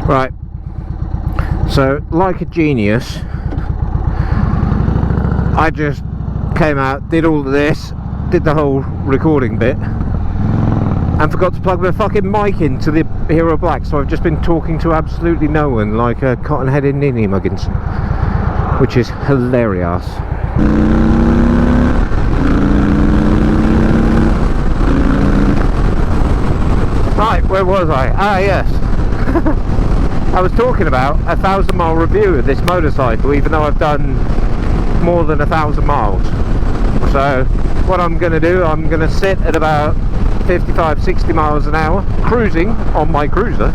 Right, so like a genius, I just came out, did all of this, did the whole recording bit, and forgot to plug my fucking mic into the Hero Black, so I've just been talking to absolutely no one, like a cotton-headed ninny muggins, which is hilarious. Right, where was I? Ah, yes. I was talking about a 1,000-mile review of this motorcycle, even though I've done more than 1,000 miles. So what I'm going to do, I'm going to sit at about 55-60 miles an hour, cruising on my cruiser,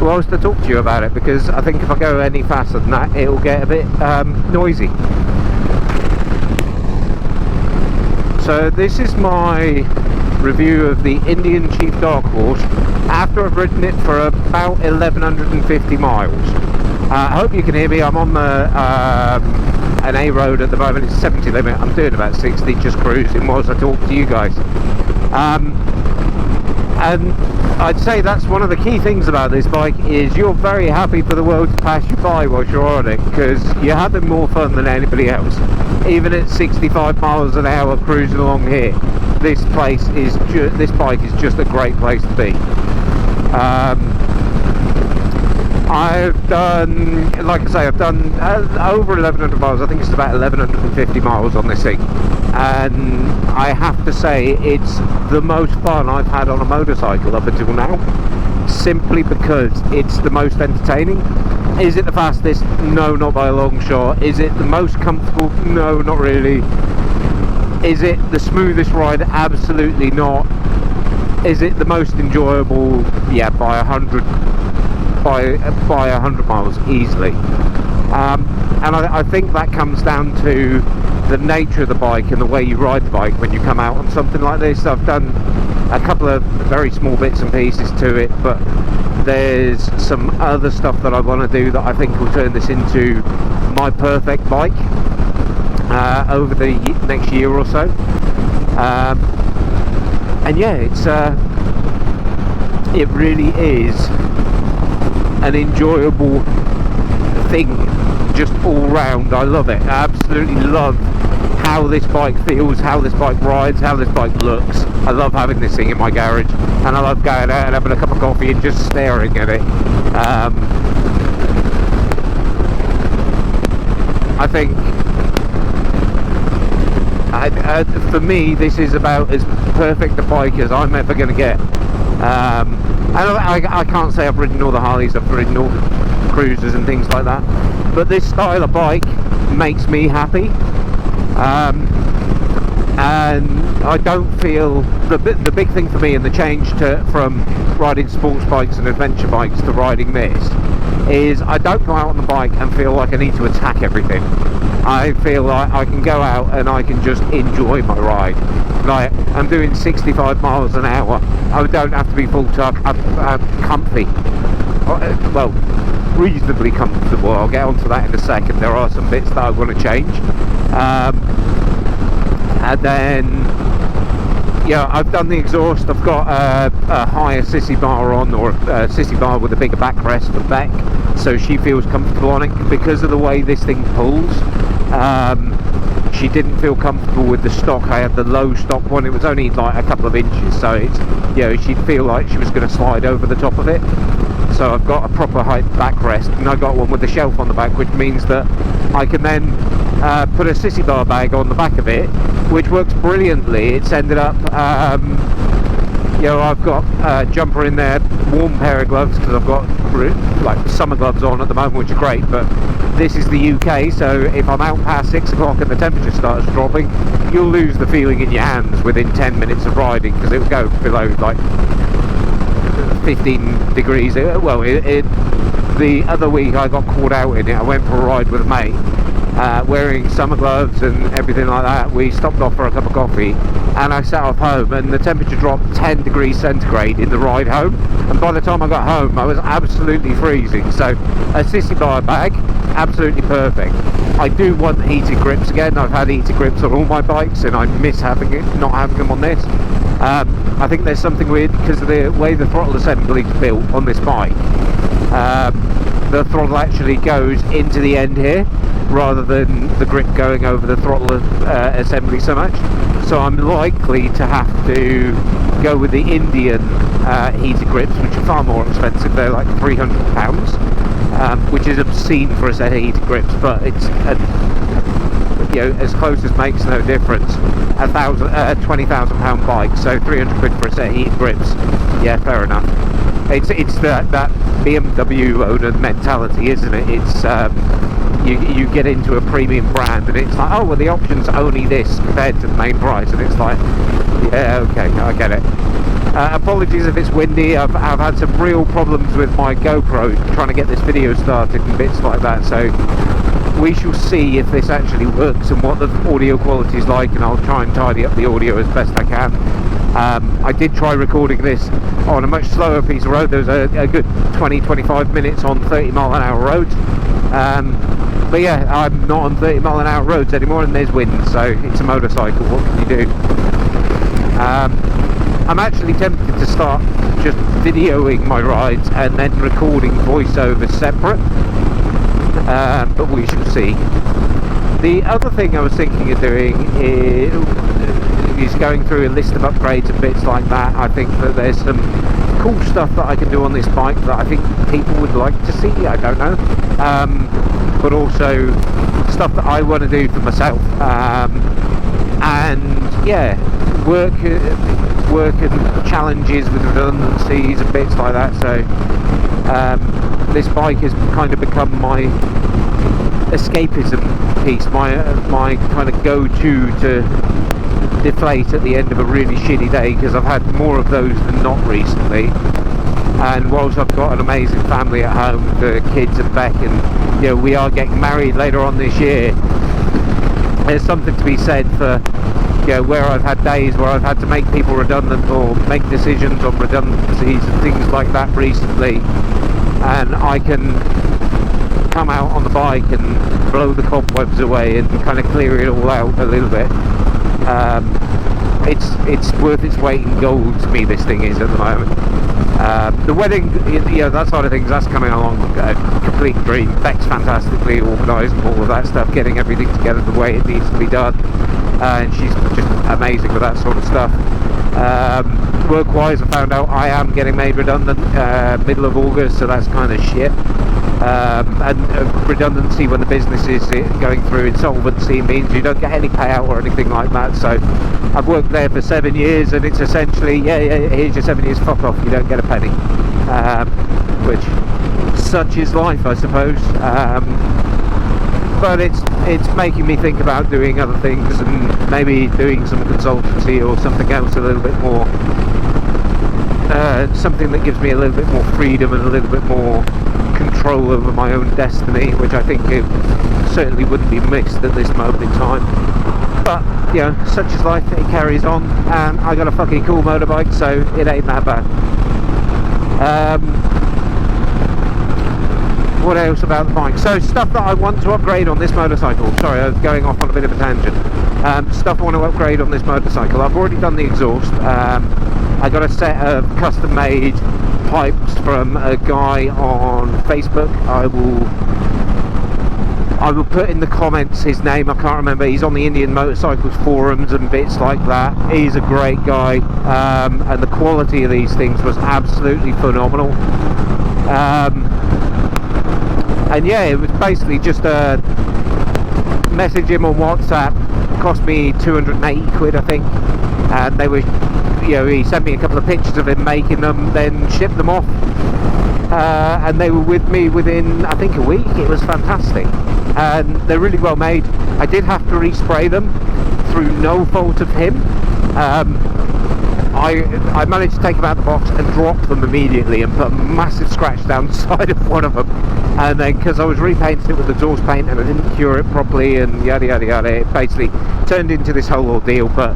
whilst I talk to you about it, because I think if I go any faster than that, it'll get a bit noisy. So this is my review of the Indian Chief Dark Horse after I've ridden it for about 1,150 miles. I hope you can hear me. I'm on the an A road at the moment. It's 70 limit. I'm doing about 60, just cruising whilst I talk to you guys. And I'd say that's one of the key things about this bike, is you're very happy for the world to pass you by whilst you're on it, because you're having more fun than anybody else. Even at 65 miles an hour cruising along here, this bike is just a great place to be. I've done, like I say, I've done over 1,100 miles. I think it's about 1,150 miles on this thing, and I have to say it's the most fun I've had on a motorcycle up until now, simply because it's the most entertaining. Is it the fastest? No, not by a long shot. Is it the most comfortable? No, not really. Is it the smoothest ride? Absolutely not. Is it the most enjoyable? Yeah, by 100 miles easily. And I think that comes down to the nature of the bike and the way you ride the bike when you come out on something like this. I've done a couple of very small bits and pieces to it, but there's some other stuff that I want to do that I think will turn this into my perfect bike over the next year or so. And yeah, it really is an enjoyable thing just all round. I love it. I absolutely love how this bike feels, how this bike rides, how this bike looks. I love having this thing in my garage, and I love going out and having a cup of coffee and just staring at it. I think for me this is about as perfect a bike as I'm ever going to get. I can't say I've ridden all the Harleys, I've ridden all the cruisers and things like that, but this style of bike makes me happy. And I don't feel the big thing for me, and the change from riding sports bikes and adventure bikes to riding this, is I don't go out on the bike and feel like I need to attack everything. I feel like I can go out and I can just enjoy my ride. Like, I'm doing 65 miles an hour. I don't have to be full tuck. I'm comfy. Well, reasonably comfortable. I'll get onto that in a second. There are some bits that I want to change. And then, yeah, I've done the exhaust. I've got a higher sissy bar on, or a sissy bar with a bigger backrest for Beck, so she feels comfortable on it. Because of the way this thing pulls, she didn't feel comfortable with the stock. I had the low stock one. It was only like a couple of inches, so it's, you know, she'd feel like she was going to slide over the top of it. So I've got a proper height backrest, and I got one with a shelf on the back, which means that I can then put a sissy bar bag on the back of it, which works brilliantly. It's ended up, you know, I've got a jumper in there, warm pair of gloves, because I've got like summer gloves on at the moment, which are great, but this is the UK, so if I'm out past 6 o'clock and the temperature starts dropping, you'll lose the feeling in your hands within 10 minutes of riding, because it will go below like 15 degrees. Well, the other week I got caught out in it. I went for a ride with a mate, wearing summer gloves and everything like that. We stopped off for a cup of coffee, and I sat off home, and the temperature dropped 10 degrees centigrade in the ride home, and by the time I got home I was absolutely freezing. So a sissy bar bag, absolutely perfect. I do want heated grips again. I've had heated grips on all my bikes, and I miss having it, not having them on this. I think there's something weird because of the way the throttle assembly is built on this bike. The throttle actually goes into the end here rather than the grip going over the throttle assembly so much. So I'm likely to have to go with the Indian heated grips, which are far more expensive. They're like £300, which is obscene for a set of heated grips, but it's as close as makes no difference. A £20,000 bike, so 300 quid for a set of heated grips. Yeah, fair enough. It's that BMW owner mentality, isn't it? It's you get into a premium brand and it's like, oh well, the option's only this compared to the main price, and it's like, yeah, okay, I get it. Apologies if it's windy. I've had some real problems with my GoPro trying to get this video started and bits like that, so we shall see if this actually works and what the audio quality is like, and I'll try and tidy up the audio as best I can. I did try recording this on a much slower piece of road. There was a good 20-25 minutes on 30-mile-an-hour roads, but yeah, I'm not on 30-mile-an-hour roads anymore, and there's wind, so it's a motorcycle. What can you do? I'm actually tempted to start just videoing my rides and then recording voiceovers separate, but we shall see. The other thing I was thinking of doing is going through a list of upgrades and bits like that. I think that there's some cool stuff that I can do on this bike that I think people would like to see. I don't know, but also stuff that I want to do for myself, and yeah, work and challenges with redundancies and bits like that. So this bike has kind of become my escapism piece, my kind of go-to to deflate at the end of a really shitty day, because I've had more of those than not recently. And whilst I've got an amazing family at home, the kids and Beck, and we are getting married later on this year, there's something to be said for where I've had days where I've had to make people redundant or make decisions on redundancies and things like that recently, and I can come out on the bike and blow the cobwebs away and kind of clear it all out a little bit. It's worth its weight in gold to me, this thing is, at the moment. The wedding, that side of things, that's coming along a complete dream. Beck's fantastically organised and all of that stuff, getting everything together the way it needs to be done, and she's just amazing with that sort of stuff. Work-wise, I found out I am getting made redundant middle of August, so that's kind of shit. And redundancy when the business is going through insolvency means you don't get any payout or anything like that. So I've worked there for 7 years, and it's essentially, here's your 7 years, fuck off, you don't get a penny. Which, such is life, I suppose. But it's making me think about doing other things and maybe doing some consultancy or something else a little bit more, something that gives me a little bit more freedom and a little bit more control over my own destiny, which I think it certainly wouldn't be missed at this moment in time. But such is life, it carries on, and I got a fucking cool motorbike, so it ain't that bad. What else about the bike? So stuff that I want to upgrade on this motorcycle. Sorry, I was going off on a bit of a tangent. Stuff I want to upgrade on this motorcycle. I've already done the exhaust. I got a set of custom-made pipes from a guy on Facebook. I will put in the comments his name. I can't remember. He's on the Indian Motorcycles forums and bits like that. He's a great guy, and the quality of these things was absolutely phenomenal. And yeah, it was basically just a message him on WhatsApp. It cost me 280 quid, I think, and they were, he sent me a couple of pictures of him making them, then shipped them off, and they were with me within, I think, a week. It was fantastic, and they're really well made. I did have to respray them through no fault of him. I managed to take them out of the box and drop them immediately and put a massive scratch down the side of one of them, and then because I was repainting it with exhaust paint and I didn't cure it properly and yada yada yada, it basically turned into this whole ordeal. But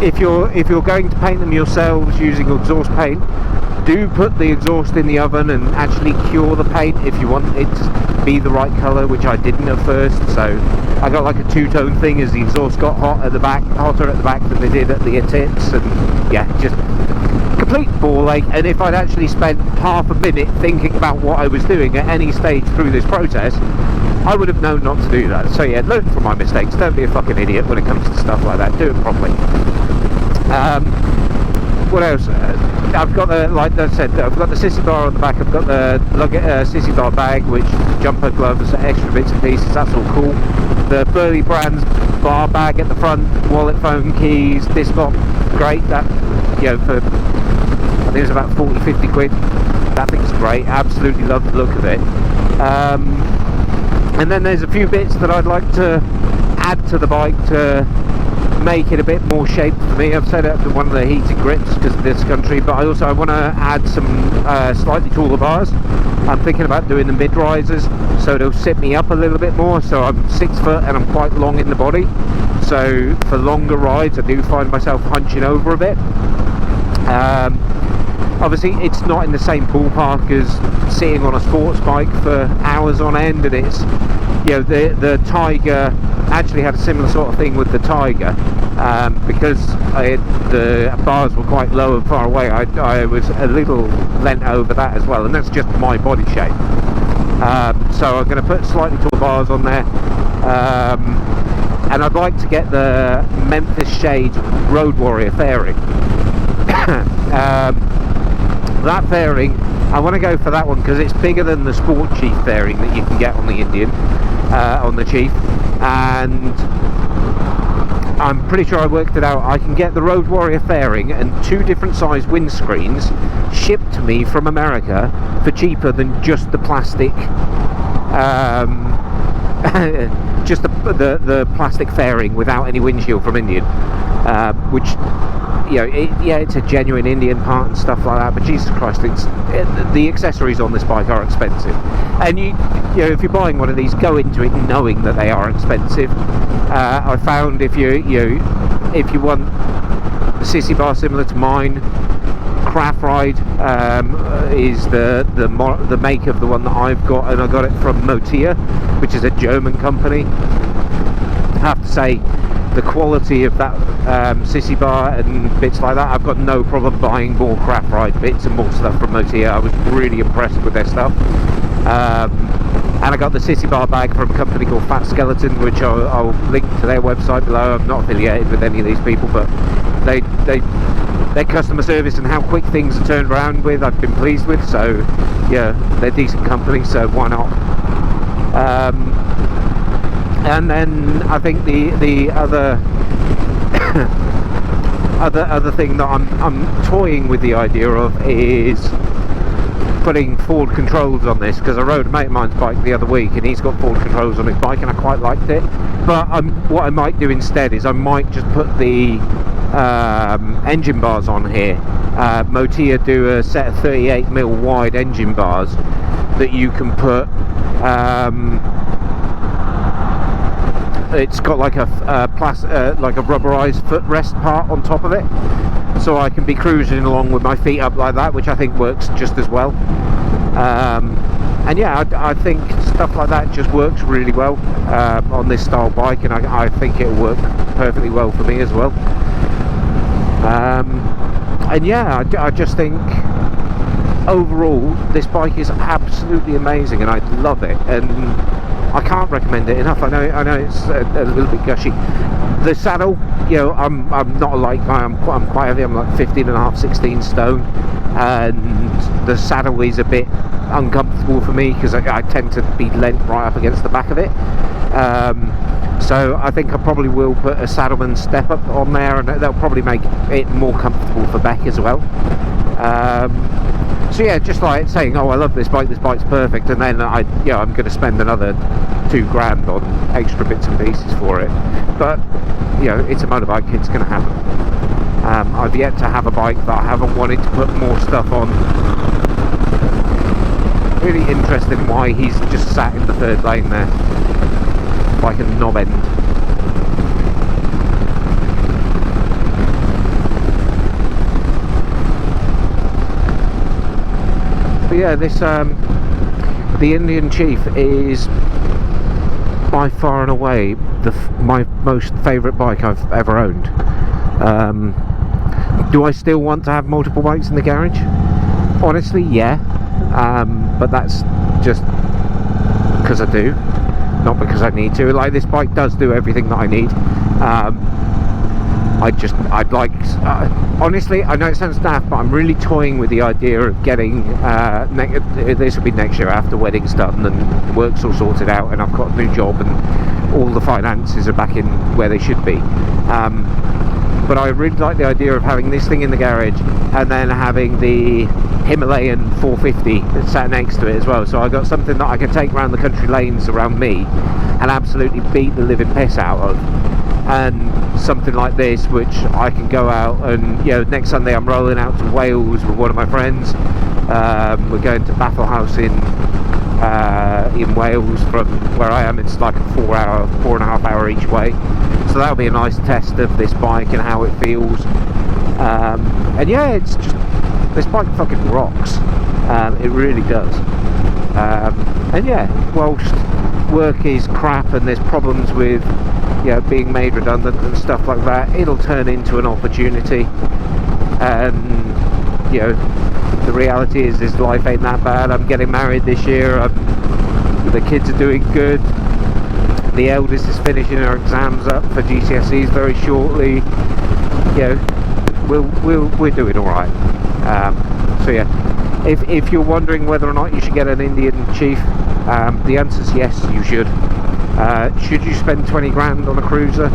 if you're going to paint them yourselves using exhaust paint, do put the exhaust in the oven and actually cure the paint if you want it to be the right colour, which I didn't at first. So I got like a two-tone thing as the exhaust got hotter at the back than they did at the tips, and yeah, just complete ball ache. And if I'd actually spent half a minute thinking about what I was doing at any stage through this process, I would have known not to do that. So yeah, learn from my mistakes. Don't be a fucking idiot when it comes to stuff like that. Do it properly. What else? I've got the, like I said, I've got the sissy bar on the back. I've got the sissy bar bag, which jumper, gloves, extra bits and pieces. That's all cool. The Burley Brands bar bag at the front, wallet, phone, keys, disc lock, great. That, you know, for I think it was about 40-50 quid. That thing's great. Absolutely love the look of it. And then there's a few bits that I'd like to add to the bike to make it a bit more shaped for me. I've set up one of the heated grips because of this country, but I want to add some slightly taller bars. I'm thinking about doing the mid risers, so it'll sit me up a little bit more. So I'm 6 foot and I'm quite long in the body, so for longer rides I do find myself hunching over a bit. Obviously it's not in the same ballpark as sitting on a sports bike for hours on end, and it's, you know, the Tiger actually had a similar sort of thing with the Tiger, because the bars were quite low and far away. I was a little lent over that as well, and that's just my body shape. So I'm going to put slightly taller bars on there, and I'd like to get the Memphis Shades Road Warrior fairing. That fairing, I want to go for that one because it's bigger than the Sport Chief fairing that you can get on the Indian, on the Chief, and I'm pretty sure I worked it out. I can get the Road Warrior fairing and 2 different size windscreens shipped to me from America for cheaper than just the plastic, just the plastic fairing without any windshield from Indian, which, you know, it's a genuine Indian part and stuff like that, but Jesus Christ, the accessories on this bike are expensive. And you know, if you're buying one of these, go into it knowing that they are expensive. I found if you want a sissy bar similar to mine, Craft Ride is the make of the one that I've got, and I got it from Motia, which is a German company. I have to say, the quality of that sissy bar and bits like that, I've got no problem buying more Craft Ride bits and more stuff from Motia. I was really impressed with their stuff. And I got the sissy bar bag from a company called Fat Skeleton, which I'll link to their website below. I'm not affiliated with any of these people, but their customer service and how quick things are turned around with, I've been pleased with. So yeah, they're decent company, so why not? And then I think the other other thing that I'm toying with the idea of is putting forward controls on this, because I rode a mate of mine's bike the other week and he's got forward controls on his bike and I quite liked it. But what I might do instead is I might just put the engine bars on here. Motia do a set of 38mm wide engine bars that you can put, it's got like a rubberized footrest part on top of it, so I can be cruising along with my feet up like that, which I think works just as well. And yeah, I think stuff like that just works really well on this style bike, and I think it'll work perfectly well for me as well. And yeah, I just think overall this bike is absolutely amazing and I love it, and I can't recommend it enough. I know it's a little bit gushy. The saddle, you know, I'm not a light guy. I'm quite heavy. I'm like 15.5, 16 stone, and the saddle is a bit uncomfortable for me because I tend to be leant right up against the back of it. So I think I probably will put a Saddleman step up on there, and that'll probably make it more comfortable for Beck as well. So yeah, just like saying, oh, I love this bike's perfect, and then I'm going to spend another £2,000 on extra bits and pieces for it. But you know, it's a motorbike, it's going to happen. I've yet to have a bike that I haven't wanted to put more stuff on. Really interested in why he's just sat in the third lane there, like a knob end. But yeah, this the Indian Chief is by far and away my most favourite bike I've ever owned. Do I still want to have multiple bikes in the garage? Honestly, yeah. But that's just because I do, not because I need to. Like, this bike does do everything that I need. I'd like, honestly, I know it sounds daft, but I'm really toying with the idea of getting, this will be next year after wedding's done and work's all sorted out and I've got a new job and all the finances are back in where they should be. But I really like the idea of having this thing in the garage and then having the Himalayan 450 that's sat next to it as well. So I got something that I can take around the country lanes around me and absolutely beat the living piss out of. And something like this, which I can go out and, you know, next Sunday I'm rolling out to Wales with one of my friends. We're going to Battle House in Wales from where I am. It's like a 4.5 hour each way. So that'll be a nice test of this bike and how it feels. And yeah, it's just, this bike fucking rocks. It really does. And yeah, whilst work is crap and there's problems with, you know, being made redundant and stuff like that, it'll turn into an opportunity. And, you know, the reality is life ain't that bad. I'm getting married this year. The kids are doing good. The eldest is finishing her exams up for GCSEs very shortly. You know, we're doing all right. So yeah, if you're wondering whether or not you should get an Indian Chief, the answer is yes, you should. Should you spend 20 grand on a cruiser?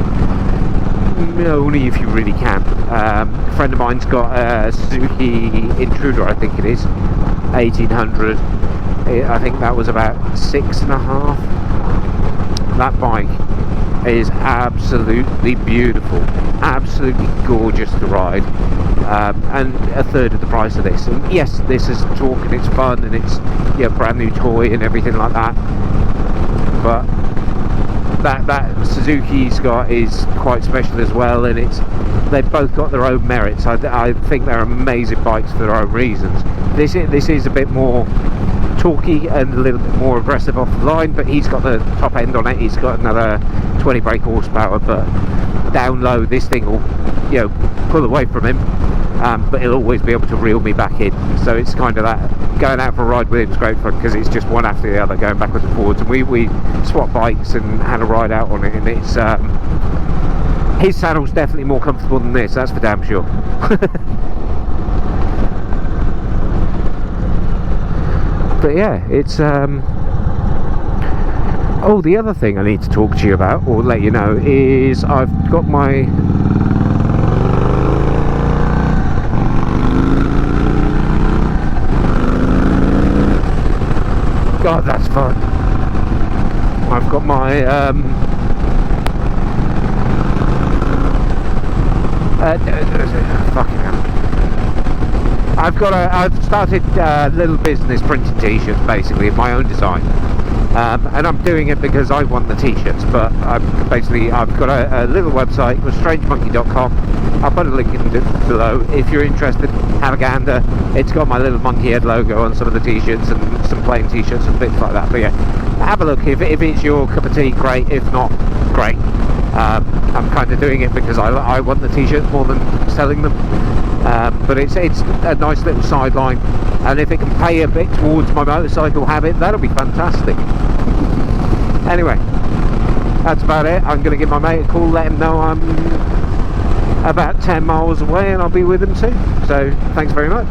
No, only if you really can. A friend of mine's got a Suzuki Intruder, I think it is, 1800. I think that was about 6.5. That bike is absolutely beautiful, absolutely gorgeous to ride, and a third of the price of this. And yes, this is talk and it's fun and it's, you know, brand new toy and everything like that, but that Suzuki's got is quite special as well, and they've both got their own merits. I think they're amazing bikes for their own reasons. This is a bit more talky and a little bit more aggressive off the line, but he's got the top end on it. He's got another 20 brake horsepower, but down low this thing will, you know, pull away from him, but he'll always be able to reel me back in. So it's kind of that, going out for a ride with him is great fun because it's just one after the other going backwards and forwards, and we swapped bikes and had a ride out on it, and it's his saddle's definitely more comfortable than this, that's for damn sure. But yeah, it's oh, the other thing I need to talk to you about, or let you know, is I've got my God, that's fun. I've got my fucking hell. I've started a little business printing t-shirts, basically, of my own design. And I'm doing it because I want the t-shirts, but I've got a little website called strangemonkey.com. I'll put a link in below if you're interested. Have a gander. It's got my little monkey head logo on some of the t-shirts and some plain t-shirts and bits like that. But yeah, have a look. If it's your cup of tea, great. If not, great. I'm kind of doing it because I want the t-shirts more than selling them. But it's a nice little sideline, and if it can pay a bit towards my motorcycle habit, that'll be fantastic. Anyway, that's about it. I'm going to give my mate a call, let him know I'm about 10 miles away, and I'll be with him soon. So thanks very much.